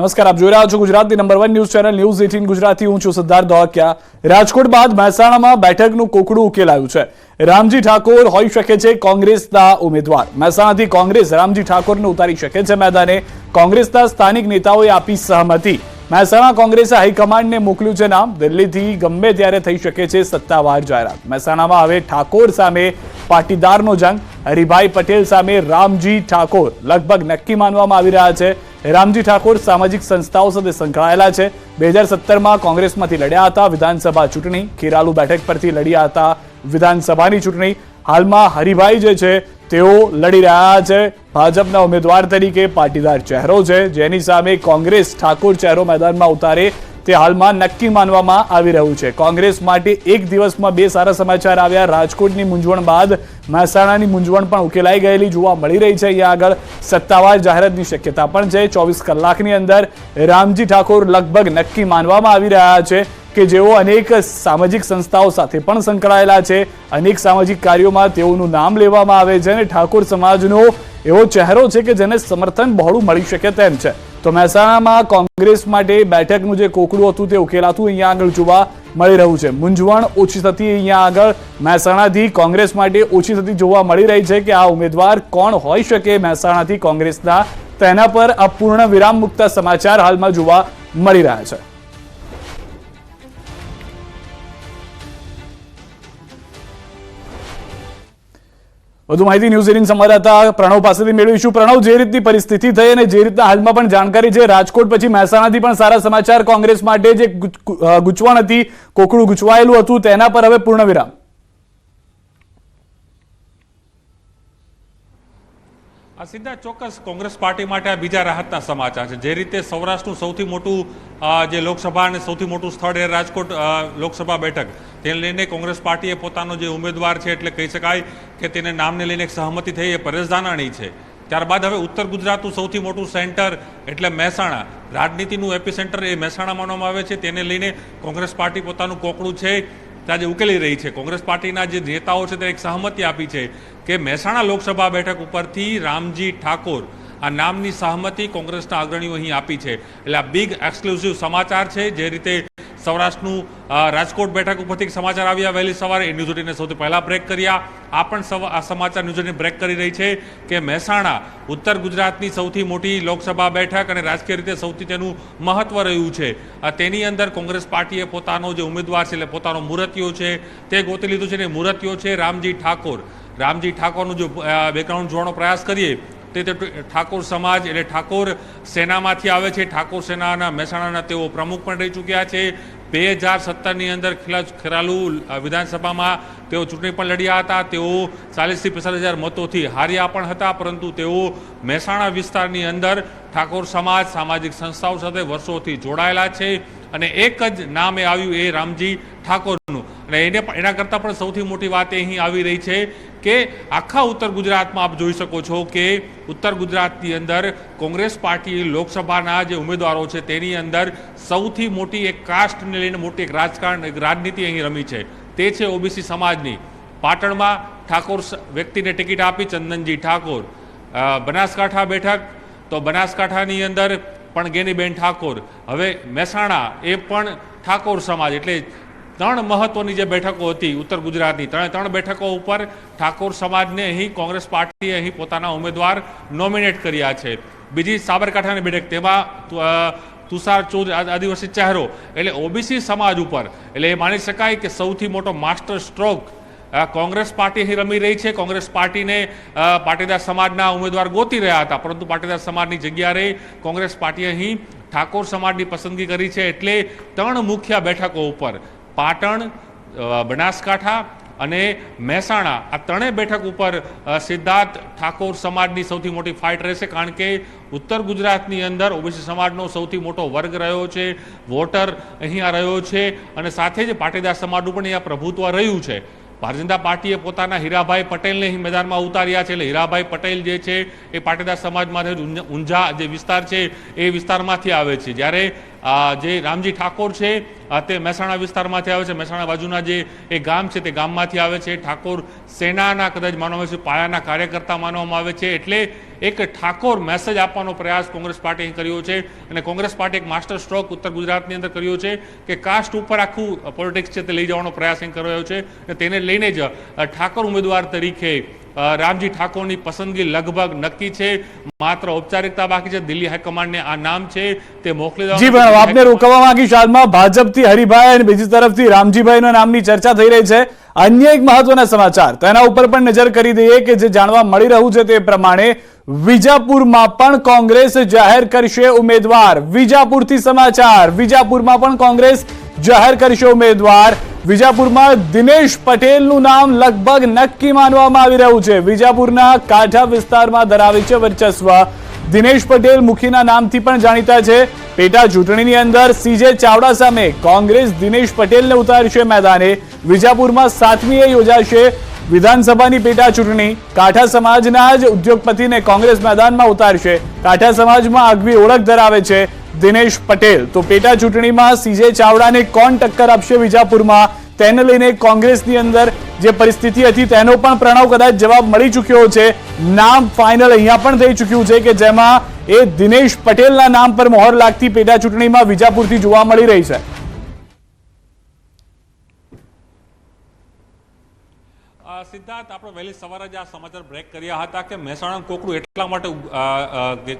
નમસ્કાર, આપ જોઈ રહ્યા છો ગુજરાતની number 1 news channel news 18 Gujarati. હું છું સિદ્ધાર્થ ધોળકિયા. રાજકોટ બાદ મહેસાણામાં બેઠકનું કોકડું ઉકેલાયું છે. રામજી ઠાકોર હોઈ શકે છે કોંગ્રેસના ઉમેદવાર. મહેસાણાથી કોંગ્રેસ રામજી ઠાકોરને ઉતારી શકે છે મેદાને. કોંગ્રેસના સ્થાનિક નેતાઓએ આપી સહમતિ. મહેસાણા કોંગ્રેસે હાઈકમાન્ડને મોકલ્યું છે નામ. દિલ્હીથી ગમે ત્યારે થઈ શકે છે સત્તાવાર જાહેરાત. મહેસાણામાં હવે ઠાકોર સામે પાટીદારનો જંગ. હરિભાઈ પટેલ સામે રામજી ઠાકોર લગભગ નક્કી માનવામાં આવી રહ્યા છે. રામજી ઠાકોર સામાજિક સંસ્થાઓ સાથે સંકળાયેલા છે. 2017માં કોંગ્રેસમાંથી લડ્યા હતા વિધાનસભા ચૂંટણી. ખેરાલુ બેઠક પરથી લડ્યા હતા વિધાનસભાની ચૂંટણી. હાલમાં હરિભાઈ જે છે તેઓ લડી રહ્યા છે ભાજપના ઉમેદવાર તરીકે. પાટીદાર ચહેરો છે જેની સામે કોંગ્રેસ ઠાકોર ચહેરો મેદાનમાં ઉતારે તે હાલમાં નક્કી માનવામાં આવી રહ્યું છે. કોંગ્રેસ માટે એક દિવસમાં બે સારા સમાચાર આવ્યા. રાજકોટની મૂંઝવણ બાદ મહેસાણાની મૂંઝવણ પણ ઉકેલાઈ ગયેલી જોવા મળી રહી છે. અહીંયા આગળ સત્તાવાર જાહેરાતની શક્યતા પણ છે. 24 કલાકની અંદર રામજી ઠાકોર લગભગ નક્કી માનવામાં આવી રહ્યા છે કે જેઓ અનેક સામાજિક સંસ્થાઓ સાથે પણ સંકળાયેલા છે. અનેક સામાજિક કાર્યોમાં તેઓનું નામ લેવામાં આવે છે અને ઠાકોર સમાજનો એવો ચહેરો છે કે જેને સમર્થન બહોળું મળી શકે તેમ છે. તો મહેસાણામાં કોંગ્રેસ માટે બેઠકનું જે કોકડું હતું તે ઉકેલાતું અહીંયા આગળ જોવા મળી રહ્યું છે. મૂંઝવણ ઓછી થતી અહીંયા આગળ મહેસાણાથી કોંગ્રેસ માટે ઓછી થતી જોવા મળી રહી છે કે આ ઉમેદવાર કોણ હોઈ શકે મહેસાણાથી કોંગ્રેસના. તેના પર અપૂર્ણ વિરામ મુકતા સમાચાર હાલમાં જોવા મળી રહ્યા છે. વધુ માહિતી ન્યૂઝ 18 સંવાદદાતા પ્રણવ પાસેથી મેળવીશું. પ્રણવ, જે રીતની પરિસ્થિતિ થઈ અને જે રીતના હાલમાં પણ જાણકારી છે, રાજકોટ પછી મહેસાણાથી પણ સારા સમાચાર કોંગ્રેસ માટે. જે ગૂંચવણ હતી, કોકડું ગૂંચવાયેલું હતું, તેના પર હવે પૂર્ણ વિરામ. સીધા ચોક્કસ કોંગ્રેસ પાર્ટી માટે આ બીજા રાહતના સમાચાર છે. જે રીતે સૌરાષ્ટ્રનું સૌથી મોટું જે લોકસભા અને સૌથી મોટું સ્થળ એ રાજકોટ લોકસભા બેઠક, તેને લઈને કોંગ્રેસ પાર્ટીએ પોતાનો જે ઉમેદવાર છે એટલે કહી શકાય કે તેને નામને લઈને એક સહમતિ થઈ એ પરેશ ધાનાણી છે. ત્યારબાદ હવે ઉત્તર ગુજરાતનું સૌથી મોટું સેન્ટર એટલે મહેસાણા, રાજનીતિનું એપિસેન્ટર એ મહેસાણા માનવામાં આવે છે. તેને લઈને કોંગ્રેસ પાર્ટી પોતાનું કોકડું છે આજે ઉકેલી રહી છે. કોંગ્રેસ પાર્ટીના જે નેતાઓ છે તે એક સહમતિ આપી છે કે મહેસાણા લોકસભા બેઠક ઉપરથી રામજી ઠાકોર આ નામની સહમતિ કોંગ્રેસના અગ્રણીઓ અહીં આપી છે. એટલે આ બિગ એક્સક્લુઝિવ સમાચાર છે. જે રીતે સૌરાષ્ટ્રનું રાજકોટ બેઠક ઉપરથી સમાચાર આવ્યા વહેલી સવારે, એ ન્યૂઝ 18ને સૌથી પહેલા બ્રેક કર્યા. આ પણ આ સમાચાર ન્યૂઝ 18 બ્રેક કરી રહી છે કે મહેસાણા ઉત્તર ગુજરાતની સૌથી મોટી લોકસભા બેઠક અને રાજકીય રીતે સૌથી તેનું મહત્વ રહ્યું છે. તેની અંદર કોંગ્રેસ પાર્ટીએ પોતાનો જે ઉમેદવાર છે એટલે પોતાનો મૂર્તિઓ છે તે ગોતી લીધું છે. અને મૂર્તિઓ છે રામજી ઠાકોર. રામજી ઠાકોરનું જો બેકગ્રાઉન્ડ જોવાનો પ્રયાસ કરીએ તે ઠાકોર સમાજ એટલે ઠાકોર સેનામાંથી આવે છે. ઠાકોર સેનાના મહેસાણાના તેઓ પ્રમુખ પણ રહી ચૂક્યા છે. 2017ની અંદર ખેરાલુ વિધાનસભામાં તેઓ ચૂંટણી પણ લડ્યા હતા. તેઓ 40,000 થી 45,000 મતોથી હાર્યા પણ હતા. પરંતુ તેઓ મહેસાણા વિસ્તારની અંદર ઠાકોર સમાજ, સામાજિક સંસ્થાઓ સાથે વર્ષોથી જોડાયેલા છે. અને એક જ નામ એ આવ્યું એ રામજી ઠાકોરનું. અને એના કરતાં પણ સૌથી મોટી વાત એ અહીં આવી રહી છે કે આખા ઉત્તર ગુજરાતમાં આપ જોઈ શકો છો કે ઉત્તર ગુજરાતની અંદર કોંગ્રેસ પાર્ટી લોકસભાના જે ઉમેદવારો છે તેની અંદર સૌથી મોટી એક કાસ્ટને લઈને મોટી એક રાજનીતિ અહીં રમી છે. તે છે ઓબીસી સમાજની. પાટણમાં ઠાકોર વ્યક્તિને ટિકિટ આપી ચંદનજી ઠાકોર. બનાસકાંઠા બેઠક તો બનાસકાંઠાની અંદર પણ ગેનીબેન ઠાકોર. હવે મહેસાણા એ પણ ઠાકોર સમાજ. એટલે 3 મહત્વની જે બેઠકો હતી ઉત્તર ગુજરાતની, 3 બેઠકો ઉપર ઠાકોર સમાજને અહીં કોંગ્રેસ પાર્ટીએ અહીં પોતાના ઉમેદવાર નોમિનેટ કર્યા છે. બીજી સાબરકાંઠાની બેઠક, તેમાં તુષાર ચૌદ આદિવાસી ચહેરો એટલે ઓબીસી સમાજ ઉપર. એટલે એ માની શકાય કે સૌથી મોટો માસ્ટર સ્ટ્રોક કોંગ્રેસ પાર્ટી અહીં રમી રહી છે. કોંગ્રેસ પાર્ટીને પાટીદાર સમાજના ઉમેદવાર ગોતી રહ્યા હતા, પરંતુ પાટીદાર સમાજની જગ્યાએ કોંગ્રેસ પાર્ટીએ અહીં ઠાકોર સમાજની પસંદગી કરી છે. એટલે 3 મુખ્ય બેઠકો ઉપર પાટણ, બનાસકાંઠા અને મહેસાણા, આ 3 બેઠક ઉપર સિદ્ધાર્થ ઠાકોર સમાજની સૌથી મોટી ફાઇટ રહેશે. કારણ કે ઉત્તર ગુજરાતની અંદર ઓબીસી સમાજનો સૌથી મોટો વર્ગ રહ્યો છે, વોટર અહીંયા રહ્યો છે અને સાથે જ પાટીદાર સમાજનું પણ અહીંયા પ્રભુત્વ રહ્યું છે. ભારતીય જનતા પાર્ટીએ પોતાના હીરાભાઈ પટેલને અહીં મેદાનમાં ઉતાર્યા છે. એટલે હીરાભાઈ પટેલ જે છે એ પાટીદાર સમાજમાંથી ઊંઝા જે વિસ્તાર છે એ વિસ્તારમાંથી આવે છે. જ્યારે જે રામજી ઠાકોર છે તે મહેસાણા વિસ્તારમાંથી આવે છે. મહેસાણા બાજુના જે એ ગામ છે તે ગામમાંથી આવે છે. ઠાકોર સેનાના કદાચ માનવામાં આવે છે, પાયાના કાર્યકર્તા માનવામાં આવે છે. એટલે એક ઠાકોર મેસેજ આપવાનો પ્રયાસ કોંગ્રેસ પાર્ટીએ કર્યો છે અને કોંગ્રેસ પાર્ટી એક માસ્ટર સ્ટ્રોક ઉત્તર ગુજરાતની અંદર કર્યો છે કે કાસ્ટ ઉપર આખું પોલિટિક્સ છે તે લઈ જવાનો પ્રયાસ કર્યો છે અને તેને લઈને જ ઠાકોર ઉમેદવાર તરીકે રામજી ઠાકોરની પસંદગી લગભગ નક્કી છે. માત્ર ઔપચારિકતા બાકી છે. દિલ્હી હાઈકમાન્ડને આ નામ છે તે મોકલી જી પણ આપને રોકવા માંગીશ. હાલમાં ભાજપથી હરિભાઈ અને બીજી તરફથી રામજીભાઈના નામની ચર્ચા થઈ રહી છે. અન્ય એક મહત્વના સમાચાર તેના ઉપર પણ નજર કરી દઈએ કે જે જાણવા મળી રહ્યું છે તે પ્રમાણે વિજાપુરમાં પણ કોંગ્રેસ જાહેર કરશે ઉમેદવાર. વિજાપુરથી સમાચાર, વિજાપુરમાં પણ કોંગ્રેસ જાહેર કરશે ઉમેદવાર. વિજાપુરમાં દિનેશ પટેલનું નામ લગભગ નક્કી માનવામાં આવી રહ્યું છે. વિજાપુરના કાંઠા વિસ્તારમાં ધરાવે છે વર્ચસ્વ. દિનેશ પટેલ મુખીના નામથી પણ જાણીતા છે. પેટા ચૂંટણીની અંદર સીજે ચાવડા સામે કોંગ્રેસ દિનેશ પટેલને ઉતારશે મેદાને. વિજાપુરમાં 7મીએ યોજાશે વિધાનસભાની પેટા ચૂંટણી. કાંઠા સમાજના જ ઉદ્યોગપતિને કોંગ્રેસ મેદાનમાં ઉતારશે. કાંઠા સમાજમાં આગવી ઓળખ ધરાવે છે દિનેશ પટેલ. તો પેટા ચૂંટણીમાં સીજે ચાવડાને કોણ ટક્કર આપશે વિજાપુરમાં, તેને લઈને કોંગ્રેસની અંદર જે પરિસ્થિતિ હતી તેનો પણ પ્રણવ કદાચ જવાબ મળી ચૂક્યો છે. નામ ફાઇનલ અહીંયા પણ થઈ ચૂક્યું છે કે જેમાં એ દિનેશ પટેલના નામ પર મોહર લાગતી પેટા ચૂંટણીમાં વિજાપુરથી જોવા મળી રહી છે. સિદ્ધાર્થ, આપણે વહેલી સવારે જ આ સમાચાર બ્રેક કર્યા હતા કે મહેસાણા કોકડું એટલા માટે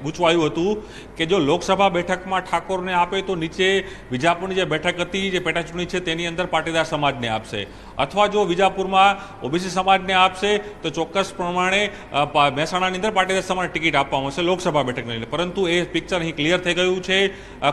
ગૂંચવાયું હતું કે જો લોકસભા બેઠકમાં ઠાકોરને આપે તો નીચે વિજાપુરની જે બેઠક હતી, જે પેટા ચૂંટણી છે તેની અંદર પાટીદાર સમાજને આપશે, અથવા જો વિજાપુરમાં ઓબીસી સમાજને આપશે તો ચોક્કસ પ્રમાણે મહેસાણાની અંદર પાટીદાર સમાજને ટિકિટ આપવામાં આવશે લોકસભા બેઠકને લઈને. પરંતુ એ પિક્ચર અહીં ક્લિયર થઈ ગયું છે.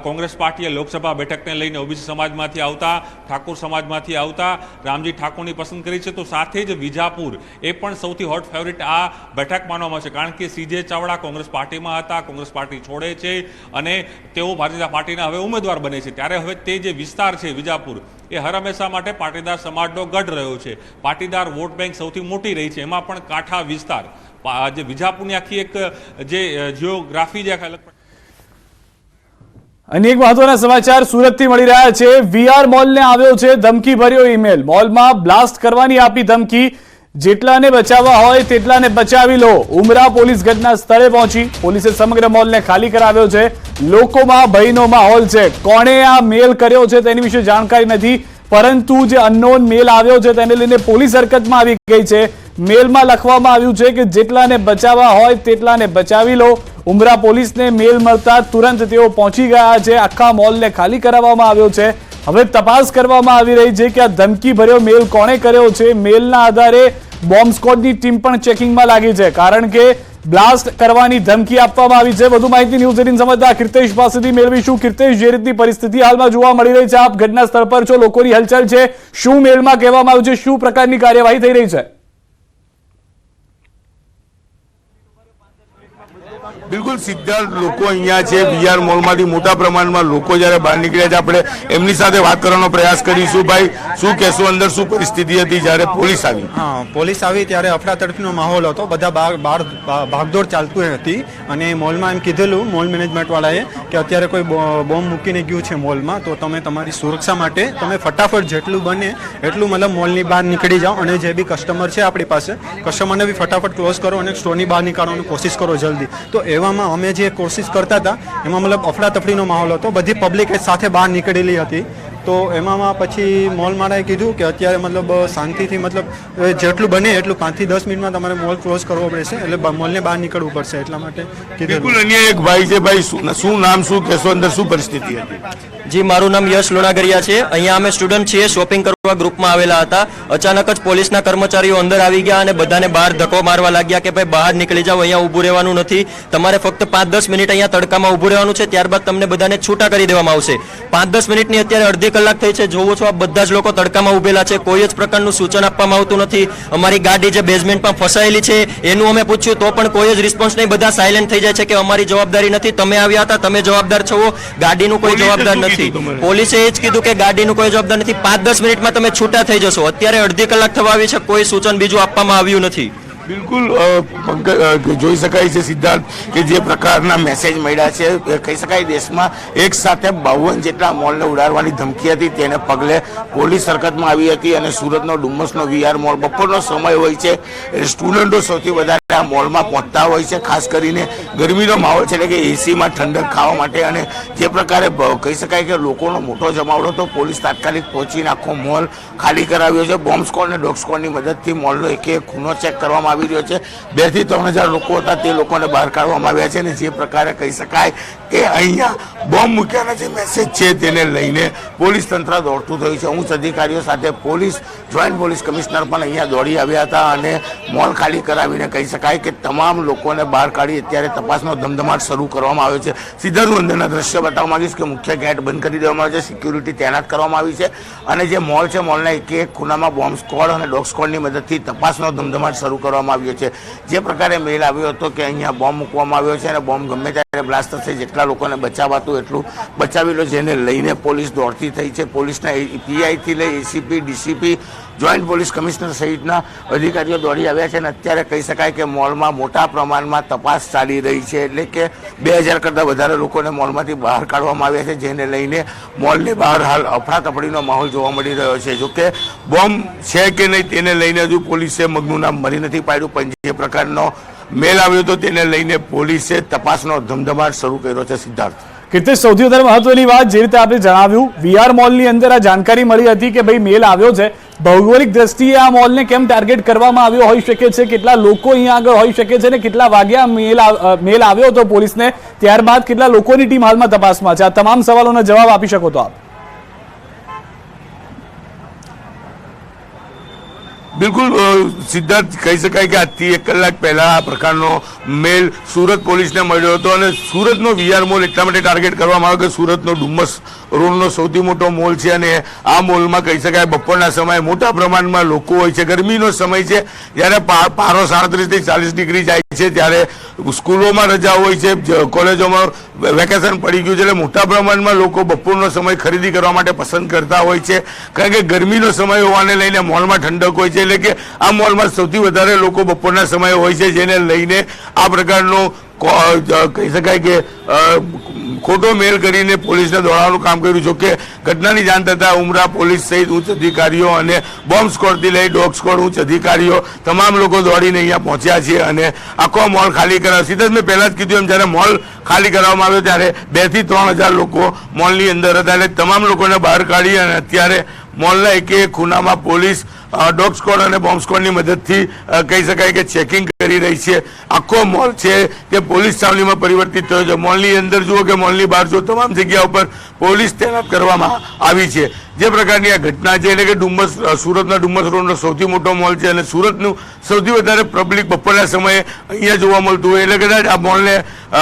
કોંગ્રેસ પાર્ટીએ લોકસભા બેઠકને લઈને ઓબીસી સમાજમાંથી આવતા, ઠાકોર સમાજમાંથી આવતા રામજી ઠાકોરની પસંદ કરી છે. તો સાથે જ વિજાપુર એ પણ સૌથી હોટ ફેવરિટ આ બેઠક માનવામાં આવે છે, કારણ કે સીજે ચાવડા કોંગ્રેસ પાર્ટીમાં હતા, કોંગ્રેસ પાર્ટી છોડે છે અને તેઓ ભારતીય જનતા પાર્ટીના હવે ઉમેદવાર બને છે. ત્યારે હવે તે જે વિસ્તાર છે વિજાપુર એ હર હંમેશા માટે પાટીદાર સમાજનો ગઢ રહ્યો છે. પાટીદાર વોટ બેંક સૌથી મોટી રહી છે. એમાં પણ કાંઠા વિસ્તાર જે વિજાપુરની આખી એક જે જિયોગ્રાફી જે અલગ. અન્ય એક મહત્વના સમાચાર સુરતથી મળી રહ્યા છે. વીઆર મોલને આવ્યો છે ધમકી ભર્યો ઈમેલ. મોલમાં બ્લાસ્ટ કરવાની આપી ધમકી. જેટલાને બચાવવા હોય તેટલાને બચાવી લો. ઉમરા પોલીસ ઘટના સ્થળે પહોંચી. પોલીસે સમગ્ર મોલને ખાલી કરાવ્યો છે. લોકોમાં ભયનો માહોલ છે. કોણે આ મેલ કર્યો છે તેની વિશે જાણકારી નથી, પરંતુ જે અનનોન મેલ આવ્યો છે તેને લઈને પોલીસ હરકતમાં આવી ગઈ છે. મેલમાં લખવામાં આવ્યું છે કે જેટલાને બચાવવા હોય તેટલાને બચાવી લો. ઉમરા પોલીસને મેલ મળતા તુરંત તેઓ પહોંચી ગયા છે. આખા મોલને ખાલી કરાવવામાં આવ્યો છે. હવે તપાસ કરવામાં આવી રહી છે કે આ ધમકી ભર્યો મેલ કોણે કર્યો છે. મેલના આધારે બોમ્બ સ્ક્વોડની ટીમ પણ ચેકિંગમાં લાગી છે, કારણ કે બ્લાસ્ટ કરવાની ધમકી આપવામાં આવી છે. વધુ માહિતી ન્યૂઝ 18 સંવાદદાતા કીર્તેશ પાસેથી મેળવીશું. કીર્તેશ, જે રીતની પરિસ્થિતિ હાલમાં જોવા મળી રહી છે, આપ ઘટના સ્થળ પર છો, લોકોની હલચલ છે, શું મેલમાં કહેવામાં આવ્યું છે, શું પ્રકારની કાર્યવાહી થઈ રહી છે? બિલકુલ સીધા લોકો અહીંયા છે. વીઆર મોલમાંથી મોટા પ્રમાણમાં લોકો જ્યારે બહાર નીકળ્યા છે, આપણે એમની સાથે વાત કરવાનો પ્રયાસ કરીશું. ભાઈ, શું કહેશો, અંદર શું પરિસ્થિતિ હતી જ્યારે પોલીસ આવી? હા, પોલીસ આવી ત્યારે અફરાતફરીનો માહોલ હતો. બધા બહાર ભાગદોડ ચાલતી હતી અને મોલમાં એમ કીધેલું મોલ મેનેજમેન્ટવાળાએ કે અત્યારે કોઈ બોમ્બ મૂકીને ગયું છે મોલમાં, તો તમે તમારી સુરક્ષા માટે તમે ફટાફટ જેટલું બને એટલું મતલબ મોલની બહાર નીકળી જાઓ અને જે બી કસ્ટમર છે આપણી પાસે, કસ્ટમરને બી ફટાફટ ક્લોઝ કરો અને સ્ટોરની બહાર નીકળવાની કોશિશ કરો જલ્દી. તો એવામાં અમે જે કોશિશ કરતા હતા એમાં મતલબ અફરાતફરીનો માહોલ હતો. બધી પબ્લિક સાથે બહાર નીકળેલી હતી. તો એમાં પછી મોલવાળાએ કીધું કે અત્યારે મતલબ શાંતિથી મતલબ જેટલું બને એટલું 5 થી 10 મિનિટમાં તમારે મોલ ક્લોઝ કરવો પડશે, એટલે મોલને બહાર નીકળવું પડશે, એટલા માટે કીધું. બિલકુલ અન્ય એક ભાઈ છે. ભાઈ, શું નામ, શું કહેશો, અંદર શું પરિસ્થિતિ હતી? જી, મારું નામ યશ લુણાગરિયા છે. અહીંયા અમે સ્ટુડન્ટ છીએ, શોપિંગ કરવા ગ્રુપમાં આવેલા હતા. અચાનક જ પોલીસના કર્મચારીઓ અંદર આવી ગયા અને બધાને બહાર ધક્કો મારવા લાગ્યા કે ભાઈ બહાર નીકળી જાઓ, અહીંયા ઊભું રહેવાનું નથી, તમારે ફક્ત 5-10 મિનિટ અહીંયા તડકામાં ઊભું રહેવાનું છે, ત્યારબાદ તમને બધાને છૂટા કરી દેવામાં આવશે. 5-10 મિનિટની અત્યારે અડધી કલાક થઈ છે. જોવો છો, આ બધા જ લોકો તડકામાં ઊભેલા છે. કોઈ જ પ્રકારનું સૂચન આપવામાં આવતું નથી. અમારી ગાડી જે બેઝમેન્ટમાં ફસાયેલી છે એનું અમે પૂછ્યું તો પણ કોઈ જ રિસ્પોન્સ નહીં. બધા સાયલેન્ટ થઈ જાય છે કે અમારી જવાબદારી નથી, તમે આવ્યા હતા, તમે જવાબદાર છો, ગાડીનું કોઈ જવાબદાર નથી. પોલીસે એ જ કીધું કે ગાડીનું કોઈ જવાબદાર નથી, 5-10 મિનિટમાં તમે છૂટા થઈ જશો. અત્યારે અડધી કલાક થવા આવી છે, કોઈ સૂચન બીજું આપવામાં આવ્યું નથી. બિલકુલ જોઈ શકાય છે સિદ્ધાર્થ કે જે પ્રકારના મેસેજ મળ્યા છે એ કહી શકાય દેશમાં એક સાથે 52 જેટલા મોલને ઉડાડવાની ધમકી હતી તેને પગલે પોલીસ હરકતમાં આવી હતી અને સુરતનો ડુમ્મસનો VR મોલ બપોરનો સમય હોય છે એટલે સ્ટુડન્ટો સૌથી વધારે આ મોલમાં પહોંચતા હોય છે ખાસ કરીને ગરમીનો માહોલ છે એટલે કે એસીમાં ઠંડક ખાવા માટે અને જે પ્રકારે કહી શકાય કે લોકોનો મોટો જમાવડો તો પોલીસ તાત્કાલિક પહોંચીને આખો મોલ ખાલી કરાવ્યો છે બોમ્બ સ્ક્વોડ અને ડોગ સ્ક્વોડની મદદથી મોલનો એક ખૂનો ચેક કરવામાં આવી રહ્યો છે 2 થી 3 હજાર લોકો હતા તે લોકોને બહાર કાઢવામાં આવ્યા છે અને જે પ્રકારે કહી શકાય કે અહીંયા બોમ્બ મૂક્યાના જે મેસેજ છે તેને લઈને પોલીસ તંત્ર દોડતું થયું છે ઉચ્ચ અધિકારીઓ સાથે પોલીસ જોઈન્ટ પોલીસ કમિશનર પણ અહીંયા દોડી આવ્યા હતા અને મોલ ખાલી કરાવીને કહી શકાય કે તમામ લોકોને બહાર કાઢી અત્યારે તપાસનો ધમધમાટ શરૂ કરવામાં આવ્યો છે સીધા હું અંદરના દ્રશ્ય બતાવવા માંગીશ કે મુખ્ય ગેટ બંધ કરી દેવામાં આવ્યો છે સિક્યુરિટી તૈનાત કરવામાં આવી છે અને જે મોલ છે મોલના એક ખૂણામાં બોમ્બ સ્ક્વોડ અને ડોગ સ્ક્વોડની મદદથી તપાસનો ધમધમાટ શરૂ કરવામાં આવ્યો છે જે પ્રકારે મેલ આવ્યો હતો કે અહીંયા બોમ્બ મૂકવામાં આવ્યો છે અને બોમ્બ ગમે ત્યારે બ્લાસ્ટ થશે જેટલા લોકોને બચાવાતું એટલું બચાવી લો જેને લઈને પોલીસ દોડતી થઈ છે પોલીસના પીઆઈથી લઈ ACP DCP joint police commissioner સહિતના અધિકારીઓ દોડી આવ્યા છે અને અત્યારે કહી શકાય કે મોલમાં મોટા પ્રમાણમાં તપાસ ચાલી રહી છે એટલે કે 2000 કરતાં વધારે લોકોને મોલમાંથી બહાર કાઢવામાં આવ્યા છે જેને લઈને મોલની બહાર હાલ અફડાતફડીનો માહોલ જોવા મળી રહ્યો છે જોકે બોમ્બ છે કે નહીં તેને લઈને હજુ પોલીસે મગનું નામ મરી નથી પાડ્યું પણ જે પ્રકારનો મેલ આવ્યો હતો તેને લઈને પોલીસે તપાસનો ધમધમાટ શરૂ કર્યો છે સિદ્ધાર્થ કીર્તિશ સૌથી વધારે મહત્વની વાત જે રીતે આપણે જણાવ્યું VR મોલની અંદર આ જાણકારી મળી હતી કે ભાઈ મેલ આવ્યો છે ભૌગોલિક દ્રષ્ટિએ આ મોલને કેમ ટાર્ગેટ કરવામાં આવ્યો હોઈ શકે છે કેટલા લોકો અહીંયા આગળ હોઈ શકે છે અને કેટલા વાગ્યા મેલ આવ્યો હતો પોલીસને ત્યારબાદ કેટલા લોકોની ટીમ હાલમાં તપાસમાં છે આ તમામ સવાલોના જવાબ આપી શકો તો આપ બિલકુલ સિદ્ધાર્થ કહી શકાય કે આજથી 1 કલાક પહેલા આ પ્રકારનો મેલ સુરત પોલીસને મળ્યો હતો અને સુરતનો VR મોલ એટલા માટે ટાર્ગેટ કરવામાં આવ્યો કે સુરતનો ડુમ્મસ રોડનો સૌથી મોટો મોલ છે અને આ મોલમાં કહી શકાય બપોરના સમયે મોટા પ્રમાણમાં લોકો હોય છે ગરમીનો સમય છે જ્યારે પારો 37 થી 40 ડિગ્રી જાય છે ત્યારે સ્કૂલોમાં રજા હોય છે કોલેજોમાં વેકેશન પડી ગયું છે એટલે મોટા પ્રમાણમાં લોકો બપોરનો સમય ખરીદી કરવા માટે પસંદ કરતા હોય છે કારણ કે ગરમીનો સમય હોવાને લઈને મોલમાં ઠંડક હોય છે એટલે કે આ મોલમાં સૌથી વધારે લોકો બપોરના સમયે હોય છે જેને લઈને આ પ્રકારનો કહી શકાય કે ખોટો મેલ કરીને પોલીસને દોડાવવાનું કામ કર્યું જોકે ઘટનાની જાણ થતાં ઉમરા પોલીસ સહિત ઉચ્ચ અધિકારીઓ અને બોમ્બ સ્ક્વોડથી લઈ ડોગ સ્ક્વોડ ઉચ્ચ અધિકારીઓ તમામ લોકો દોડીને અહીંયા પહોંચ્યા છે અને આખો મોલ ખાલી કરાવ્યો સીધા જ મેં પહેલા જ કીધું એમ જ્યારે મોલ ખાલી કરવામાં આવ્યો ત્યારે 2 થી 3 હજાર લોકો મોલની અંદર હતા એટલે તમામ લોકોને બહાર કાઢી અને અત્યારે મોલના એક ખૂણામાં પોલીસ ડોગ સ્ક્વોડ અને બોમ્બ સ્ક્વોડની મદદથી કહી શકાય કે ચેકિંગ કરી રહી છે આખો મોલ છે કે પોલીસ છાવણીમાં પરિવર્તિત થયો છે મોલની અંદર જુઓ કે મોલની બહાર જુઓ તમામ જગ્યા ઉપર પોલીસ તૈનાત કરવામાં આવી છે જે પ્રકારની આ ઘટના છે એટલે કે ડુમ્મસ સુરતના ડુમ્મસ રોડનો સૌથી મોટો મોલ છે અને સુરતનું સૌથી વધારે પબ્લિક બપોરના સમયે અહીંયા જોવા મળતું હોય એટલે કદાચ આ મોલને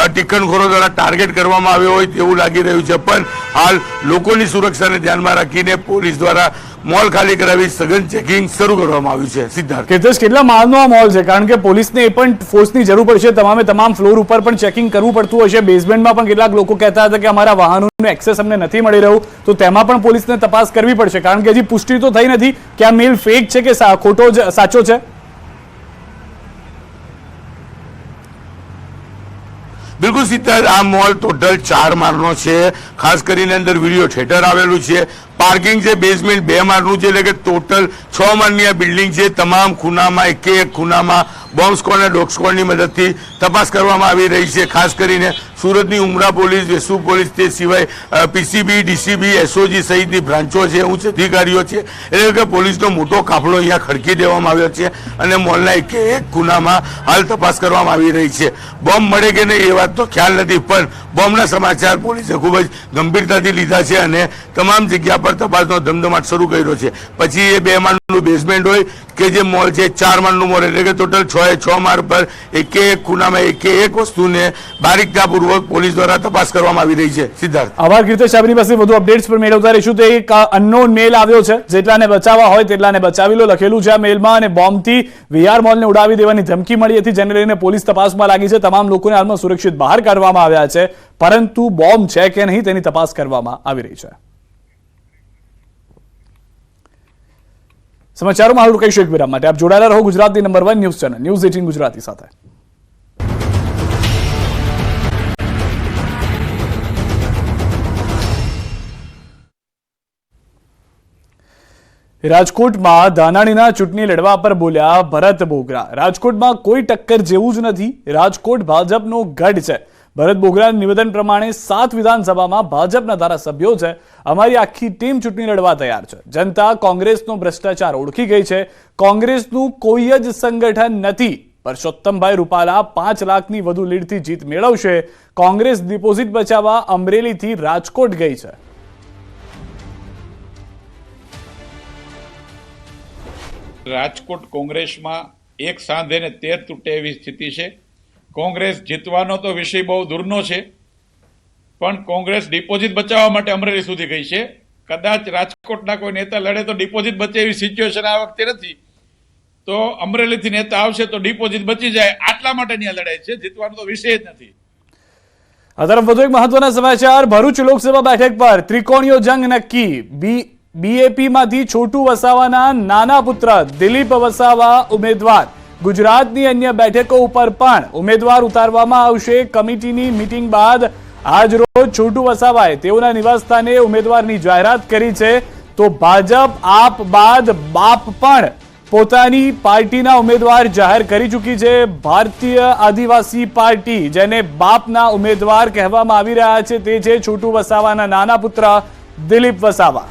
ટિકનખોરો દ્વારા ટાર્ગેટ કરવામાં આવ્યો હોય તેવું લાગી રહ્યું છે પણ હાલ લોકોની સુરક્ષાને ધ્યાનમાં રાખીને પોલીસ દ્વારા મોલ ખાલી કરાવી સઘન ચેકિંગ શરૂ કરવામાં આવ્યું છે સિદ્ધાર્થ કીર્તિશ કેટલા માળનો આ મોલ છે કારણ કે પોલીસને એ પણ ફોર્સની જરૂર પડશે તમામ ફ્લોર ઉપર પણ ચેકિંગ કરવું પડતું હશે બેઝમેન્ટમાં પણ કેટલાક લોકો કહેતા હતા કે અમારા વાહનોનું એક્સેસ અમને નથી મળી રહ્યું તો તેમાં પણ પોલીસને તપાસ કરવી પડશે કારણ કે હજી પુષ્ટિ તો થઈ નથી કે આ મેલ ફેક છે કે ખોટો સાચો છે બિલકુલ સિદ્ધાર્થ આ મોલ ટોટલ 4 માળનો છે ખાસ કરીને અંદર વિડીયો થિયેટર આવેલું છે પાર્કિંગ છે બેઝમેન્ટ 2 માળનું છે એટલે કે ટોટલ 6 માળની આ બિલ્ડિંગ છે તમામ ખૂણામાં એક ખૂણામાં બોમ્બ સ્ક્વોડ અને ડોગ સ્ક્વોડની મદદથી તપાસ કરવામાં આવી રહી છે ખાસ કરીને સુરતની ઉમરા પોલીસ વેસુ પોલીસ તે સિવાય પીસીબી ડીસીબી એસઓજી સહિતની બ્રાન્ચો છે ઉચ્ચ અધિકારીઓ છે એટલે કે પોલીસનો મોટો કાફલો અહીંયા ખડકી દેવામાં આવ્યો છે અને મોલના એક ખૂણામાં હાલ તપાસ કરવામાં આવી રહી છે બોમ્બ મળે કે નહીં એ વાત તો ખ્યાલ નથી પણ બોમ્બના સમાચાર પોલીસે ખૂબ જ ગંભીરતાથી લીધા છે અને તમામ જગ્યા પર તપાસનો ધમધમાટ શરૂ કર્યો છે પછી એ 2 માળનું બેઝમેન્ટ હોય કે જે મોલ છે 4 માળનું મોલ એટલે કે ટોટલ 6 માળ પર એક ખૂણામાં એક વસ્તુને બારીકતાપૂર્વક પોલીસ દ્વારા તપાસ કરવામાં આવી રહી છે સિદ્ધાર્થ આભાર કીર્તિશ આપની પાસે વધુ અપડેટ્સ પર મેળવતા રહીશું તો એક અનનોન મેલ આવ્યો છે જેટલાને બચાવવા હોય તેટલાને બચાવી લો લખેલું છે આ મેલમાં અને બોમ્બથી VR મોલને ઉડાવી દેવાની ધમકી મળી હતી જેને લઈને પોલીસ તપાસમાં લાગી છે તમામ લોકોને હાલમાં સુરક્ષિત બહાર કાઢવામાં આવ્યા છે પરંતુ બોમ્બ છે કે નહીં તેની તપાસ કરવામાં આવી રહી છે સમાચારોમાં હાલ રોકાઈશું એક વિરામ માટે. આપ જોડાયેલા રહો ગુજરાતની number 1 news channel news 18 Gujarati સાથે. રાજકોટમાં ધાનાણીના ચૂંટણી લડવા પર બોલ્યા ભરત બોગરા. રાજકોટમાં કોઈ ટક્કર જેવું જ નથી. રાજકોટ ભાજપનો ગઢ છે. ભરત બોગરાના નિવેદન પ્રમાણે 7 વિધાનસભામાં ભાજપના ધારાસભ્યો છે. અમારી આખી ટીમ ચૂંટણી લડવા તૈયાર છે. જનતા કોંગ્રેસનો ભ્રષ્ટાચાર ઓળખી ગઈ છે. કોંગ્રેસનું કોઈ જ સંગઠન નથી. પરસોત્તમભાઈ રૂપાલા 5 લાખની વધુ લીડથી જીત મેળવશે. કોંગ્રેસ ડિપોઝિટ બચાવવા અમરેલીથી રાજકોટ ગઈ છે. રાજકોટ કોંગ્રેસમાં એક સાંધે ને 13 તૂટે એવી સ્થિતિ છે. કોંગ્રેસ જીતવાનો તો વિષય બહુ દૂરનો છે, પણ કોંગ્રેસ ડિપોઝિટ બચાવવા માટે અમરેલી સુધી ગઈ છે. કદાચ રાજકોટના કોઈ નેતા લડે તો ડિપોઝિટ બચે એવી સિચ્યુએશન આ વખતે નથી. તો અમરેલીથી નેતા આવશે તો ડિપોઝિટ બચી જાય, આટલા માટેની આ લડાઈ છે. જીતવાનો તો વિષય જ નથી. આ તરફ વધુ એક મહત્વના સમાચાર. ભરૂચ લોકસભા બેઠક પર ત્રિકોણીયો જંગ નક્કી. બીએપીમાંથી છોટુ વસાવાના નાના પુત્ર દિલીપ વસાવા ઉમેદવાર. ગુજરાતની અન્ય બેઠકો ઉપર પણ ઉમેદવાર ઉતારવામાં આવશે. કમિટીની મીટિંગ બાદ આજ રોજ છોટુ વસાવાએ તેઓના નિવાસસ્થાને ઉમેદવારની જાહેરાત કરી છે. તો ભાજપ આપ બાદ બાપ પણ પોતાની પાર્ટીના ઉમેદવાર જાહેર કરી ચૂકી છે. ભારતીય આદિવાસી પાર્ટી, જેને બાપના ઉમેદવાર કહેવામાં આવી રહ્યા છે, તે છે છોટુ વસાવાના નાના પુત્ર દિલીપ વસાવા.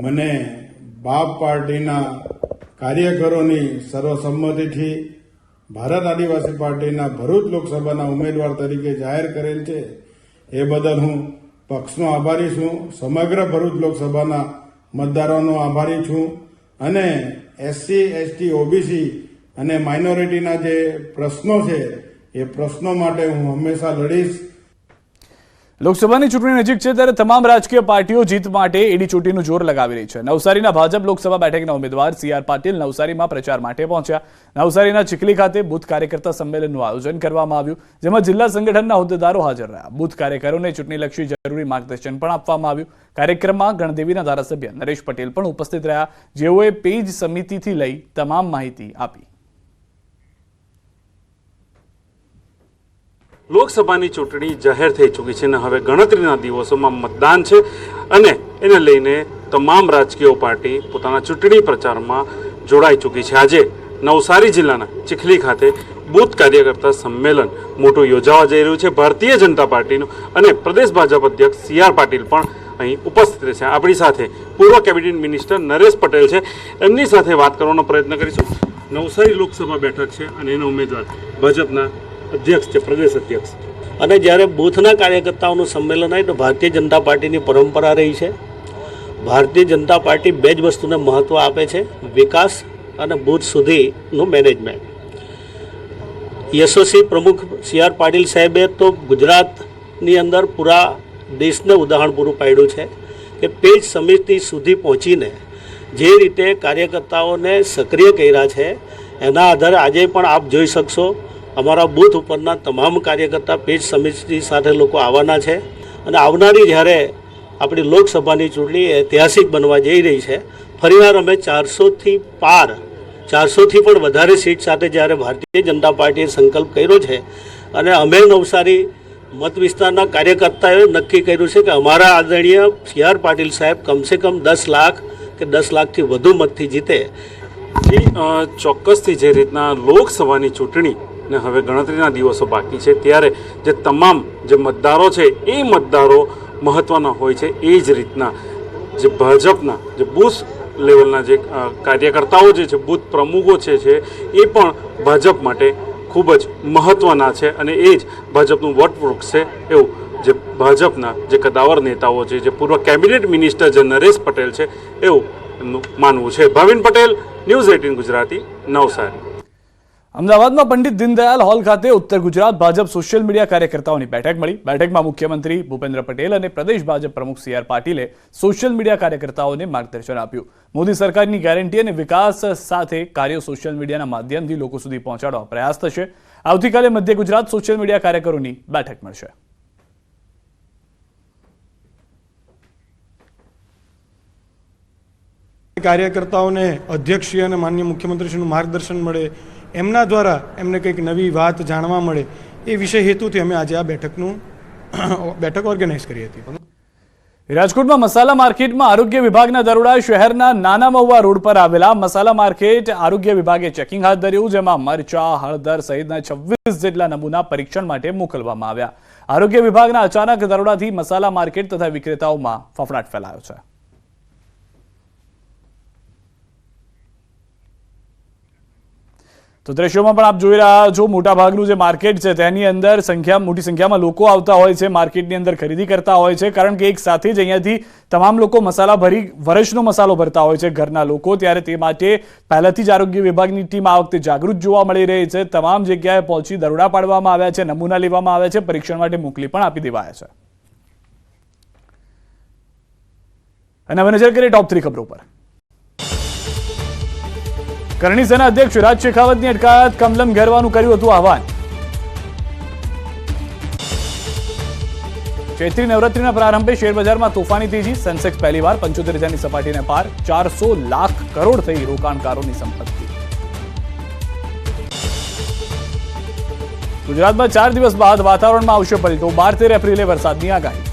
મને બાપ પાર્ટીના કાર્યકરોની સર્વસંમતિથી ભારત આદિવાસી પાર્ટીના ભરૂચ લોકસભાના ઉમેદવાર તરીકે જાહેર કરેલ છે. એ બદલ હું પક્ષનો આભારી છું. સમગ્ર ભરૂચ લોકસભાના મતદારોનો આભારી છું. અને એસસી, એસટી, ઓબીસી અને માઇનોરિટીના જે પ્રશ્નો છે એ પ્રશ્નો માટે હું હંમેશા લડીશ. લોકસભાની ચૂંટણી નજીક છે ત્યારે તમામ રાજકીય પાર્ટીઓ જીત માટે એડી ચોટીનું જોર લગાવી રહી છે. નવસારીના ભાજપ લોકસભા બેઠકના ઉમેદવાર CR પાટીલ નવસારીમાં પ્રચાર માટે પહોંચ્યા. નવસારીના ચીખલી ખાતે બૂથ કાર્યકર્તા સંમેલનનું આયોજન કરવામાં આવ્યું, જેમાં જિલ્લા સંગઠનના હોદ્દેદારો હાજર રહ્યા. બૂથ કાર્યકરોને ચૂંટણીલક્ષી જરૂરી માર્ગદર્શન પણ આપવામાં આવ્યું. કાર્યક્રમમાં ગણદેવીના ધારાસભ્ય નરેશ પટેલ પણ ઉપસ્થિત રહ્યા, જેઓએ પેજ સમિતિથી લઈ તમામ માહિતી આપી. લોકસભાની ચૂંટણી જાહેર થઈ ચૂકી છે અને હવે ગણતરીના દિવસોમાં મતદાન છે અને એને લઈને તમામ રાજકીય પાર્ટી પોતાના ચૂંટણી પ્રચારમાં જોડાઈ ચૂકી છે. આજે નવસારી જિલ્લાના ચીખલી ખાતે બૂથ કાર્યકર્તા સંમેલન મોટું યોજાવા જઈ રહ્યું છે. ભારતીય જનતા પાર્ટીનું અને પ્રદેશ ભાજપ અધ્યક્ષ CR પાટીલ પણ અહીં ઉપસ્થિત છે. આપણી સાથે પૂર્વ કેબિનેટ મિનિસ્ટર નરેશ પટેલ છે. એમની સાથે વાત કરવાનો પ્રયત્ન કરીશું. નવસારી લોકસભા બેઠક છે અને એનો ઉમેદવાર ભાજપના અધ્યક્ષ છે, પ્રદેશ અધ્યક્ષ. અને જ્યારે બૂથના કાર્યકર્તાઓનું સંમેલન હોય તો ભારતીય જનતા પાર્ટીની પરંપરા રહી છે. ભારતીય જનતા પાર્ટી બે જ વસ્તુને મહત્ત્વ આપે છે: વિકાસ અને બૂથ સુધીનું મેનેજમેન્ટ. યશસ્વી પ્રમુખ CR પાટીલ સાહેબે તો ગુજરાતની અંદર પૂરા દેશને ઉદાહરણ પૂરું પાડ્યું છે કે પેજ સમિતિ સુધી પહોંચીને જે રીતે કાર્યકર્તાઓને સક્રિય કર્યા છે, એના આધારે આજે પણ આપ જોઈ શકશો અમારા બૂથ ઉપરના તમામ કાર્યકર્તા પેજ સમિતિ સાથે લોકો આવવાના છે. અને આવનારી જ્યારે આપણી લોકસભાની ચૂંટણી ઐતિહાસિક બનવા જઈ રહી છે, ફરીવાર અમે 400થી પણ વધારે સીટ સાથે જ્યારે ભારતીય જનતા પાર્ટીએ સંકલ્પ કર્યો છે અને અમે નવસારી મત વિસ્તારના કાર્યકર્તાઓએ નક્કી કર્યું છે કે અમારા આદરણીય CR પાટીલ સાહેબ કમસે કમ 10 લાખ કે 10 લાખથી વધુ મતથી જીતે. ચોક્કસથી જે રીતના લોકસભાની ચૂંટણી ને હવે ગણતરીના દિવસો બાકી છે, ત્યારે જે તમામ જે મતદારો છે એ મતદારો મહત્ત્વના હોય છે. એ જ રીતના જે ભાજપના જે બૂથ લેવલના જે કાર્યકર્તાઓ જે છે, બૂથ પ્રમુખો છે એ પણ ભાજપ માટે ખૂબ જ મહત્ત્વના છે અને એ જ ભાજપનું વટવૃક્ષ છે, એવું જે ભાજપના જે કદાવર નેતાઓ છે, જે પૂર્વ કેબિનેટ મિનિસ્ટર જે નરેશ પટેલ છે, એવું એમનું માનવું છે. ભાવિન પટેલ, ન્યૂઝ 18 ગુજરાતી, નવસારી. અમદાવાદમાં પંડિત દીનદયાલ હોલ ખાતે ઉત્તર ગુજરાત ભાજપ સોશિયલ મીડિયા કાર્યકર્તાઓની બેઠક મળી. બેઠકમાં મુખ્યમંત્રી ભૂપેન્દ્ર પટેલ અને પ્રદેશ ભાજપ પ્રમુખ CR પાટીલે સોશિયલ મીડિયા કાર્યકર્તાઓને માર્ગદર્શન આપ્યું. મોદી સરકારની ગેરંટી અને વિકાસ સાથે કાર્યો સોશિયલ મીડિયાના માધ્યમથી લોકો સુધી પહોંચાડવા પ્રયાસ થશે. આવતીકાલે મધ્ય ગુજરાત સોશિયલ મીડિયા કાર્યકરોની બેઠક મળશે. કાર્યકર્તાઓને અધ્યક્ષશ્રી અને માનનીય મુખ્યમંત્રીશ્રીનું માર્ગદર્શન મળે, એમના દ્વારા એમને કંઈક નવી વાત જાણવા મળે, એ વિષય હેતુથી અમે આજે આ બેઠક ઓર્ગેનાઇઝ કરી હતી. રાજકોટમાં મસાલા માર્કેટમાં આરોગ્ય વિભાગના દરોડા. શહેરના નાના મહુવા રોડ પર આવેલા મસાલા માર્કેટ આરોગ્ય વિભાગે ચેકિંગ હાથ ધર્યું, જેમાં મરચા, હળદર સહિતના 26 જેટલા નમૂના પરીક્ષણ માટે મોકલવામાં આવ્યા. આરોગ્ય વિભાગના અચાનક દરોડાથી મસાલા માર્કેટ તથા વિક્રેતાઓમાં ફફડાટ ફેલાયો છે. તો દ્રશ્યોમાં પણ આપ જોઈ રહ્યા છો, મોટાભાગનું જે માર્કેટ છે તેની અંદર મોટી સંખ્યામાં લોકો આવતા હોય છે, માર્કેટની અંદર ખરીદી કરતા હોય છે, કારણ કે એક સાથે જ અહીંયાથી તમામ લોકો મસાલા ભરી વર્ષનો મસાલો ભરતા હોય છે ઘરના લોકો. ત્યારે તે માટે પહેલાથી જ આરોગ્ય વિભાગની ટીમ આ વખતે જાગૃત જોવા મળી રહી છે. તમામ જગ્યાએ પહોંચી દરોડા પાડવામાં આવ્યા છે, નમૂના લેવામાં આવ્યા છે, પરીક્ષણ માટે મોકલી પણ આપી દેવાયા છે. અને હવે નજર કરીએ ટોપ 3 ખબરો પર. કરણી સેના અધ્યક્ષ રાજ શેખાવતની અટકાયત, કમલમ ઘેરવાનું કર્યું હતું આહવાન. ચૈત્રી નવરાત્રીના પ્રારંભે શેરબજારમાં તોફાની તેજી. સેન્સેક્સ પહેલીવાર 75,000ની સપાટીને પાર. 400 લાખ કરોડ થઈ રોકાણકારોની સંપત્તિ. ગુજરાતમાં 4 દિવસ બાદ વાતાવરણમાં આવશે પલટો. 12-13 એપ્રિલે વરસાદની આગાહી.